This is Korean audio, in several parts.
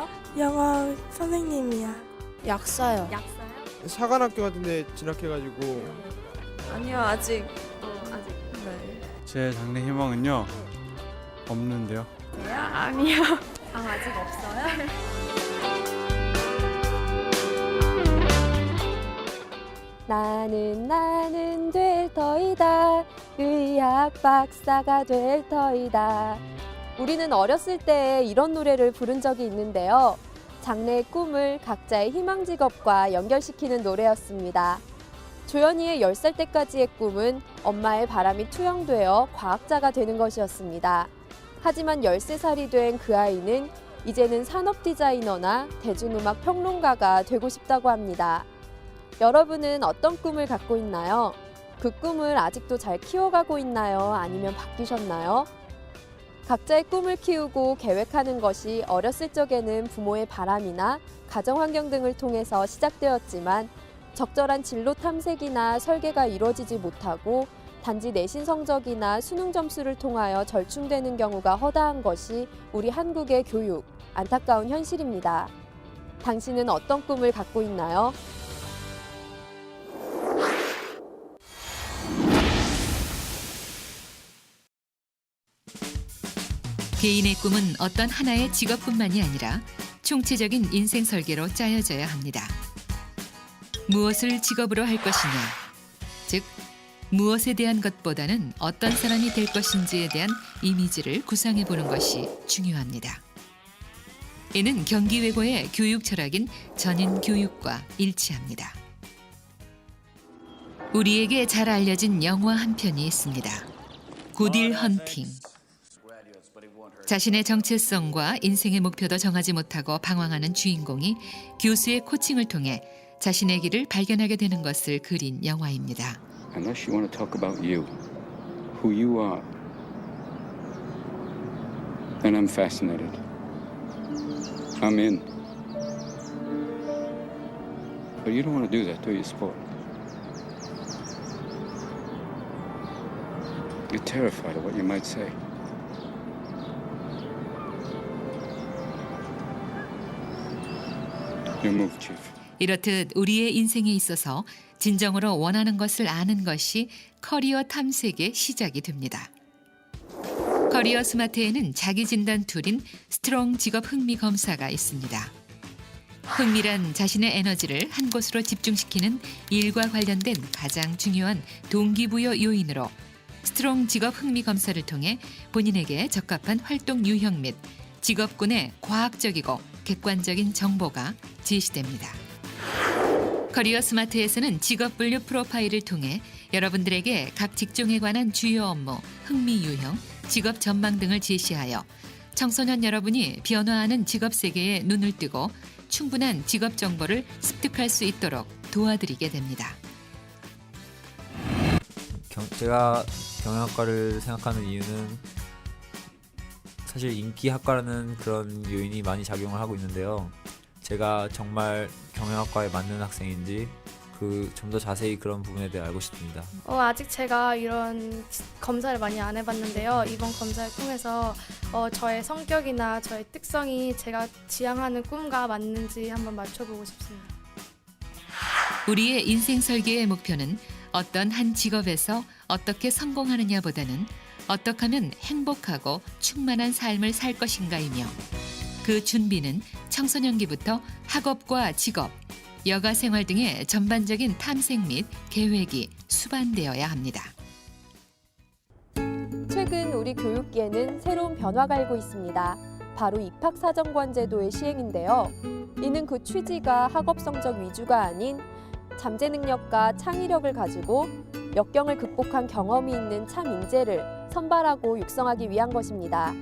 꿈이에요? 영어 선생님이야. 약사요. 약사요? 사관학교 같은 데 진학해가지고 아니요, 아직. 아직. 네. 제 장래 희망은요 없는데요. 아니요. 아직 없어요? 나는 될 터이다. 의학 박사가 될 터이다. 우리는 어렸을 때 이런 노래를 부른 적이 있는데요. 장래의 꿈을 각자의 희망 직업과 연결시키는 노래였습니다. 조연이의 10살 때까지의 꿈은 엄마의 바람이 투영되어 과학자가 되는 것이었습니다. 하지만 13살이 된 그 아이는 이제는 산업 디자이너나 대중음악 평론가가 되고 싶다고 합니다. 여러분은 어떤 꿈을 갖고 있나요? 그 꿈을 아직도 잘 키워가고 있나요? 아니면 바뀌셨나요? 각자의 꿈을 키우고 계획하는 것이 어렸을 적에는 부모의 바람이나 가정 환경 등을 통해서 시작되었지만 적절한 진로 탐색이나 설계가 이루어지지 못하고 단지 내신 성적이나 수능 점수를 통하여 절충되는 경우가 허다한 것이 우리 한국의 교육, 안타까운 현실입니다. 당신은 어떤 꿈을 갖고 있나요? 개인의 꿈은 어떤 하나의 직업뿐만이 아니라 총체적인 인생 설계로 짜여져야 합니다. 무엇을 직업으로 할 것이냐, 즉 무엇에 대한 것보다는 어떤 사람이 될 것인지에 대한 이미지를 구상해 보는 것이 중요합니다. 이는 경기 외고의 교육 철학인 전인 교육과 일치합니다. 우리에게 잘 알려진 영화 한 편이 있습니다. 굿윌 헌팅. 자신의 정체성과 인생의 목표도 정하지 못하고 방황하는 주인공이 교수의 코칭을 통해 자신의 길을 발견하게 되는 것을 그린 영화입니다. Unless you want to talk about you, who you are, then I'm fascinated. I'm in. But you don't want to do that, do you, sport? You're terrified of what you might say. Your move, Chief. 이렇듯 우리의 인생에 있어서 진정으로 원하는 것을 아는 것이 커리어 탐색의 시작이 됩니다. 커리어 스마트에는 자기 진단 툴인 스트롱 직업 흥미 검사가 있습니다. 흥미란 자신의 에너지를 한 곳으로 집중시키는 일과 관련된 가장 중요한 동기부여 요인으로 스트롱 직업 흥미 검사를 통해 본인에게 적합한 활동 유형 및 직업군의 과학적이고 객관적인 정보가 제시됩니다. 커리어 스마트에서는 직업 분류 프로파일을 통해 여러분들에게 각 직종에 관한 주요 업무, 흥미 유형, 직업 전망 등을 제시하여 청소년 여러분이 변화하는 직업 세계에 눈을 뜨고 충분한 직업 정보를 습득할 수 있도록 도와드리게 됩니다. 제가 경영학과를 생각하는 이유는 사실 인기학과라는 그런 요인이 많이 작용을 하고 있는데요. 제가 정말 경영학과에 맞는 학생인지 좀 더 자세히 그런 부분에 대해 알고 싶습니다. 아직 제가 이런 검사를 많이 안 해봤는데요. 이번 검사를 통해서 저의 성격이나 저의 특성이 제가 지향하는 꿈과 맞는지 한번 맞춰보고 싶습니다. 우리의 인생 설계의 목표는 어떤 한 직업에서 어떻게 성공하느냐보다는 어떻게 하면 행복하고 충만한 삶을 살 것인가이며 그 준비는 청소년기부터 학업과 직업, 여가 생활 등의 전반적인 탐색 및 계획이 수반되어야 합니다. 최근 우리 교육계에는 새로운 변화가 일고 있습니다. 바로 입학사정관 제도의 시행인데요. 이는 그 취지가 학업 성적 위주가 아닌 잠재 능력과 창의력을 가지고 역경을 극복한 경험이 있는 참 인재를 선발하고 육성하기 위한 것입니다.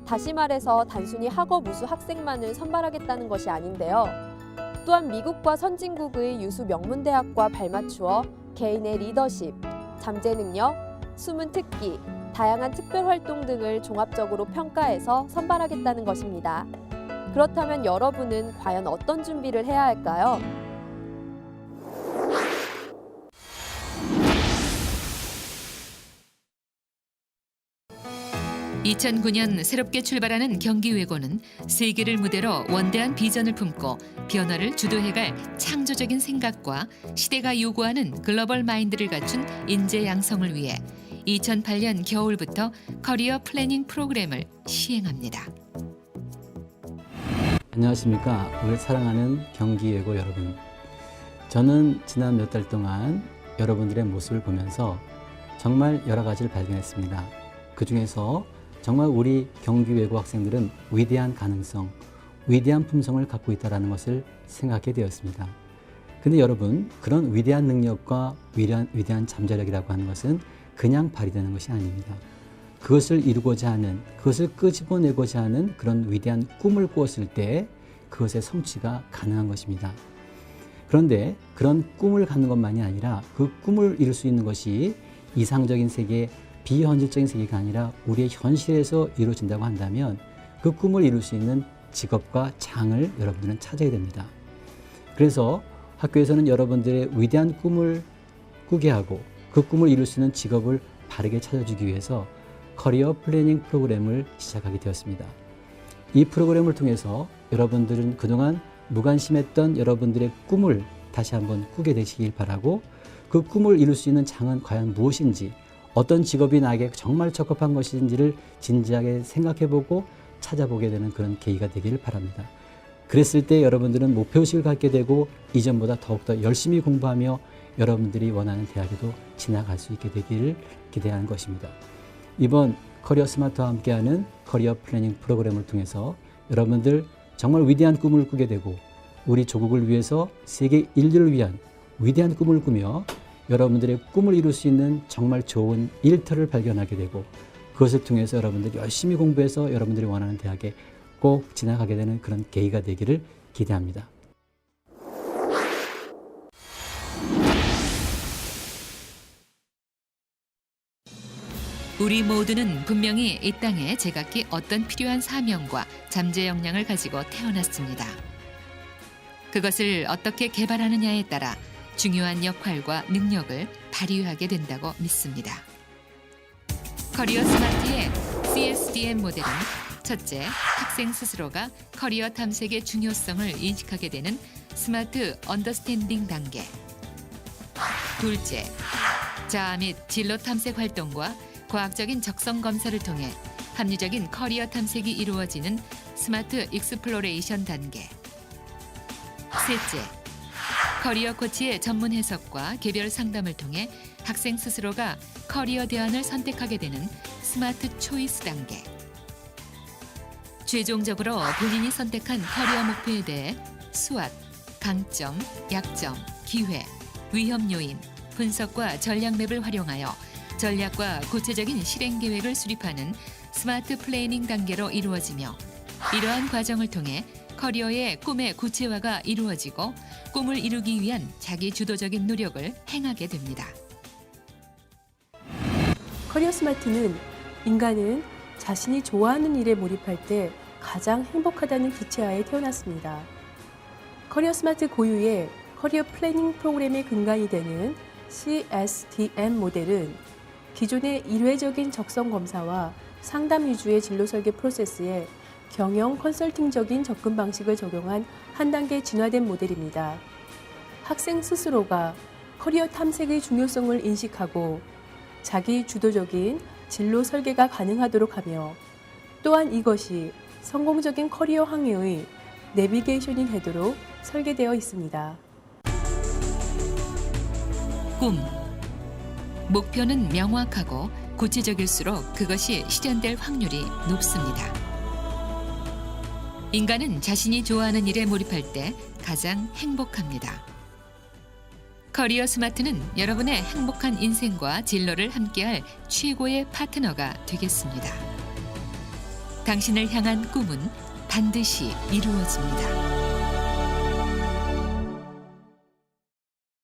다시 말해서 단순히 학업 우수 학생만을 선발하겠다는 것이 아닌데요. 또한 미국과 선진국의 유수 명문대학과 발맞추어 개인의 리더십, 잠재 능력, 숨은 특기, 다양한 특별활동 등을 종합적으로 평가해서 선발하겠다는 것입니다. 그렇다면 여러분은 과연 어떤 준비를 해야 할까요? 2009년 새롭게 출발하는 경기외고는 세계를 무대로 원대한 비전을 품고 변화를 주도해갈 창조적인 생각과 시대가 요구하는 글로벌 마인드를 갖춘 인재 양성을 위해 2008년 겨울부터 커리어 플래닝 프로그램을 시행합니다. 안녕하십니까. 우리 사랑하는 경기외고 여러분. 저는 지난 몇 달 동안 여러분들의 모습을 보면서 정말 여러 가지를 발견했습니다. 그 중에서 정말 우리 경기외고 학생들은 위대한 가능성, 위대한 품성을 갖고 있다는 것을 생각하게 되었습니다. 근데 여러분, 그런 위대한 능력과 위대한 잠재력이라고 하는 것은 그냥 발휘되는 것이 아닙니다. 그것을 이루고자 하는, 그것을 끄집어내고자 하는 그런 위대한 꿈을 꾸었을 때 그것의 성취가 가능한 것입니다. 그런데 그런 꿈을 갖는 것만이 아니라 그 꿈을 이룰 수 있는 것이 이상적인 세계, 비현실적인 세계가 아니라 우리의 현실에서 이루어진다고 한다면 그 꿈을 이룰 수 있는 직업과 장을 여러분들은 찾아야 됩니다. 그래서 학교에서는 여러분들의 위대한 꿈을 꾸게 하고 그 꿈을 이룰 수 있는 직업을 바르게 찾아주기 위해서 커리어 플래닝 프로그램을 시작하게 되었습니다. 이 프로그램을 통해서 여러분들은 그동안 무관심했던 여러분들의 꿈을 다시 한번 꾸게 되시길 바라고 그 꿈을 이룰 수 있는 장은 과연 무엇인지, 어떤 직업이 나에게 정말 적합한 것인지를 진지하게 생각해보고 찾아보게 되는 그런 계기가 되기를 바랍니다. 그랬을 때 여러분들은 목표의식을 갖게 되고 이전보다 더욱더 열심히 공부하며 여러분들이 원하는 대학에도 진학할 수 있게 되기를 기대하는 것입니다. 이번 커리어 스마트와 함께하는 커리어 플래닝 프로그램을 통해서 여러분들 정말 위대한 꿈을 꾸게 되고 우리 조국을 위해서 세계 인류를 위한 위대한 꿈을 꾸며 여러분들의 꿈을 이룰 수 있는 정말 좋은 일터를 발견하게 되고 그것을 통해서 여러분들이 열심히 공부해서 여러분들이 원하는 대학에 꼭 진학하게 되는 그런 계기가 되기를 기대합니다. 우리 모두는 분명히 이 땅에 제각기 어떤 필요한 사명과 잠재 역량을 가지고 태어났습니다. 그것을 어떻게 개발하느냐에 따라 중요한 역할과 능력을 발휘하게 된다고 믿습니다. 커리어 스마트의 CSDM 모델은 첫째, 학생 스스로가 커리어 탐색의 중요성을 인식하게 되는 스마트 언더스탠딩 단계. 둘째, 자아 및 진로 탐색 활동과 과학적인 적성 검사를 통해 합리적인 커리어 탐색이 이루어지는 스마트 익스플로레이션 단계. 셋째, 커리어 코치의 전문 해석과 개별 상담을 통해 학생 스스로가 커리어 대안을 선택하게 되는 스마트 초이스 단계. 최종적으로 본인이 선택한 커리어 목표에 대해 스왓, 강점, 약점, 기회, 위험 요인, 분석과 전략 맵을 활용하여 전략과 구체적인 실행 계획을 수립하는 스마트 플래닝 단계로 이루어지며 이러한 과정을 통해 커리어의 꿈의 구체화가 이루어지고 꿈을 이루기 위한 자기 주도적인 노력을 행하게 됩니다. 커리어 스마트는 인간은 자신이 좋아하는 일에 몰입할 때 가장 행복하다는 기체하에 태어났습니다. 커리어 스마트 고유의 커리어 플래닝 프로그램의 근간이 되는 CSDM 모델은 기존의 일회적인 적성 검사와 상담 위주의 진로 설계 프로세스에 경영 컨설팅적인 접근 방식을 적용한 한 단계 진화된 모델입니다. 학생 스스로가 커리어 탐색의 중요성을 인식하고 자기 주도적인 진로 설계가 가능하도록 하며 또한 이것이 성공적인 커리어 항해의 내비게이션이 되도록 설계되어 있습니다. 꿈. 목표는 명확하고 구체적일수록 그것이 실현될 확률이 높습니다. 인간은 자신이 좋아하는 일에 몰입할 때 가장 행복합니다. 커리어 스마트는 여러분의 행복한 인생과 진로를 함께할 최고의 파트너가 되겠습니다. 당신을 향한 꿈은 반드시 이루어집니다.